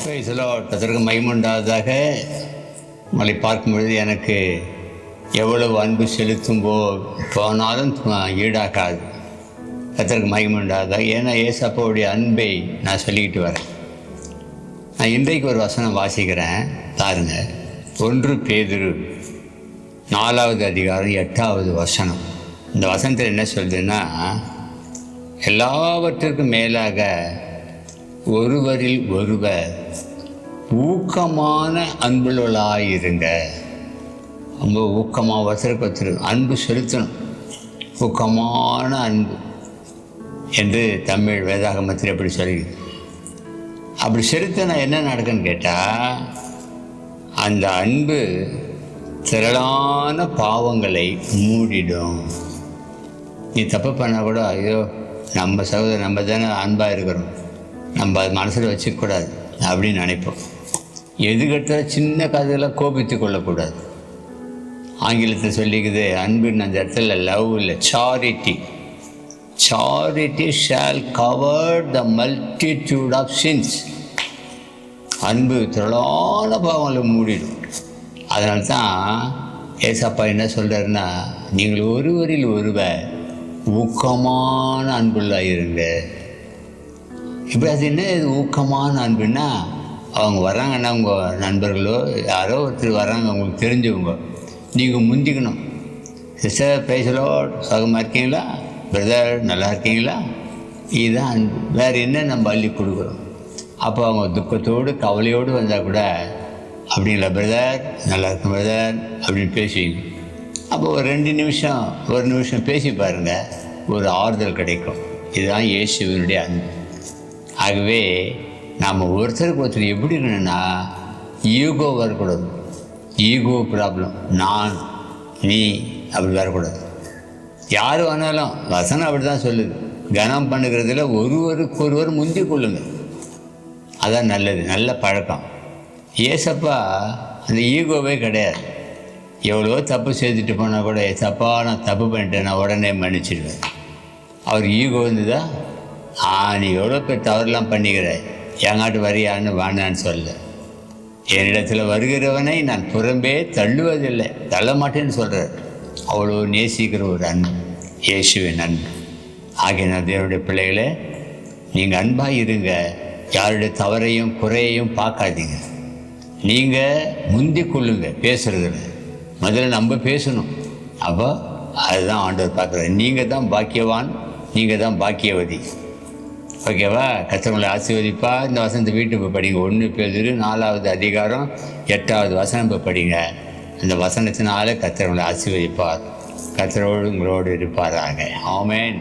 கர்த்தருக்கு மகிமை உண்டாவதாக. உங்களை பார்க்கும் பொழுது எனக்கு எவ்வளவு அன்பு போனாலும் ஈடாக்காது. கர்த்தருக்கு மகிமை உண்டாவதாக. ஏன்னா ஏசப்பாவுடைய அன்பை நான் சொல்லிக்கிட்டு வரேன். நான் இன்றைக்கு ஒரு வசனம் வாசிக்கிறேன் பாருங்க. 1 பேதுரு 4வது அதிகாரம் 8வது வசனம். இந்த வசனத்தில் என்ன சொல்லுதுன்னா, எல்லாவற்றிற்கும் மேலாக ஒருவரில் ஒருவர் ஊக்கமான அன்புள்ளவர்களாயிருங்க. ரொம்ப ஊக்கமாக ஒருத்தருக்கு அன்பு செலுத்தணும். ஊக்கமான அன்பு என்று தமிழ் வேதாகமத்தில் எப்படி சொல்லுது. அப்படி செலுத்தினா என்ன நடக்குன்னு கேட்டால், அந்த அன்பு திரளான பாவங்களை மூடிடும். நீ தப்பு பண்ணால் கூட, ஐயோ நம்ம சகோதரர் நம்ம தானே அன்பாக இருக்கிறோம், நம்ம அது மனசில் வச்சுக்கூடாது அப்படின்னு நினைப்போம். எதுக்கட்டால் சின்ன கதையெல்லாம் கோபித்து கொள்ளக்கூடாது. ஆங்கிலத்தில் சொல்லிக்குது, அன்புன்னு அந்த இடத்துல லவ் இல்லை, charity. Charity shall cover the multitude of sins. அன்பு திரளான பாவங்களை மூடிடும். அதனால தான் ஏசப்பா என்ன சொல்கிறாருன்னா, நீங்கள் ஒருவரில் ஒருவர் ஊக்கமான அன்புள்ளாயிருங்க. இப்போ அது என்ன, இது ஊக்கமான அன்புன்னா, அவங்க வர்றாங்கன்னா உங்கள் நண்பர்களோ யாரோ ஒருத்தர் வர்றாங்க, அவங்களுக்கு தெரிஞ்சவங்க, நீங்கள் முந்திக்கணும். சிஸ்டர் பிரைஸலோ சுகமாக இருக்கீங்களா, பிரதர் நல்லா இருக்கீங்களா, இதுதான் அன்பு. வேறு என்ன நம்ம அள்ளி கொடுக்குறோம். அப்போ அவங்க துக்கத்தோடு கவலையோடு வந்தால் கூட, அப்படிங்களா பிரதர், நல்லா இருக்கும் பிரதர் அப்படின்னு பேசுவீங்க. அப்போ ஒரு 2 நிமிஷம் 1 நிமிஷம் பேசி பாருங்கள், ஒரு ஆறுதல் கிடைக்கும். இதுதான் இயேசுவினுடைய அன்பு. ஆகவே நாம் ஒருத்தருக்கு ஒருத்தர் எப்படி இருக்கணும்னா, ஈகோ வரக்கூடாது. ஈகோ ப்ராப்ளம், நான் நீ அப்படி வரக்கூடாது. யார் வேணாலும் வசனம் அப்படி தான் சொல்லுது, கனம் பண்ணுகிறதுல ஒருவருக்கு ஒருவர் முந்தி கொள்ளுங்கள். அதான் நல்லது, நல்ல பழக்கம். ஏசப்பா அந்த ஈகோவே கிடையாது. எவ்வளோ தப்பு செய்துட்டு போனால் கூட, ஏசப்பா நான் தப்பு பண்ணிட்டேன், நான் உடனே மன்னிச்சிடுவேன். அவர் ஈகோ இருந்ததா, நீ எவ்வளோ பேர் தவறுலாம் பண்ணிக்கிற, எங்காட்டு வரியான்னு வானான்னு சொல்ல. என்னிடத்தில் வருகிறவனை நான் புறம்பே தள்ளுவதில்லை, தள்ள மாட்டேன்னு சொல்கிறார். அவ்வளோ நேசிக்கிற ஒரு அன்பு இயேசுவின் அன்பு. ஆகிய தேவனுடைய பிள்ளைகளே, நீங்கள் அன்பாக இருங்க. யாருடைய தவறையும் குறையையும் பார்க்காதீங்க. நீங்கள் முந்தி கொள்ளுங்க பேசுகிறதுல. முதல்ல நம்ம பேசணும். அப்போ அதுதான் ஆண்டவர் பார்க்குறாரு. நீங்கள் தான் பாக்கியவான், நீங்கள் தான் பாக்கியவதி. ஓகேவா? கர்த்தர் ஆசீர்வதிப்பா. இந்த வசனத்தை வீட்டுக்கு போய் படிங்க. 1 பேதுரு 4வது அதிகாரம் 8வது வசனம் போய் படிங்க. இந்த வசனத்தினால கர்த்தர் ஆசீர்வதிப்பார். கர்த்தரோடு உங்களோடு இருப்பாராக. ஆமென்.